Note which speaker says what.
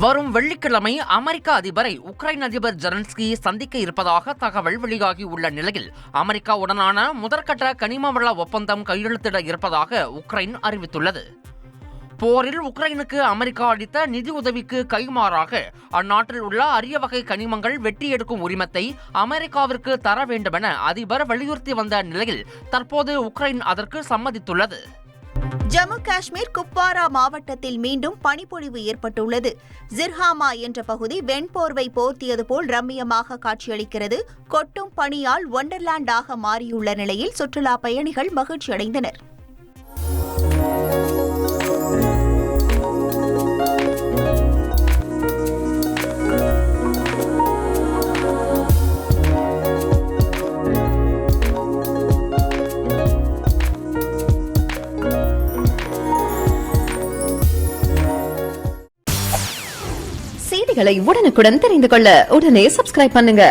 Speaker 1: வரும் வெள்ளிக்கிழமை அமெரிக்க அதிபரை உக்ரைன் அதிபர் ஜெலன்ஸ்கி சந்திக்க இருப்பதாக தகவல் வெளியாகியுள்ள நிலையில் அமெரிக்காவுடனான முதற்கட்ட கனிம வள ஒப்பந்தம் கையெழுத்திட இருப்பதாக உக்ரைன் அறிவித்துள்ளது. போரில் உக்ரைனுக்கு அமெரிக்கா அளித்த நிதி உதவிக்கு கைமாறாக அந்நாட்டில் உள்ள அரிய வகை கனிமங்கள் வெட்டி எடுக்கும் உரிமத்தை அமெரிக்காவிற்கு தர வேண்டுமென அதிபர் வலியுறுத்தி வந்த நிலையில் தற்போது உக்ரைன் அதற்கு சம்மதித்துள்ளது.
Speaker 2: ஜம்மு காஷ்மீர் குப்வாரா மாவட்டத்தில் மீண்டும் பனிப்பொழிவு ஏற்பட்டுள்ளது. ஜிர்ஹாமா என்ற பகுதி வெண்போர்வை போர்த்தியது போல் ரம்மியமாக காட்சியளிக்கிறது. கொட்டும் பனியால் ஒண்டர்லாண்டாக மாறியுள்ள நிலையில் சுற்றுலா பயணிகள் மகிழ்ச்சியடைந்தனர்.
Speaker 3: செய்திகளை உடனுக்குடன் தெரிந்து கொள்ள உடனே சப்ஸ்கிரைப் பண்ணுங்க.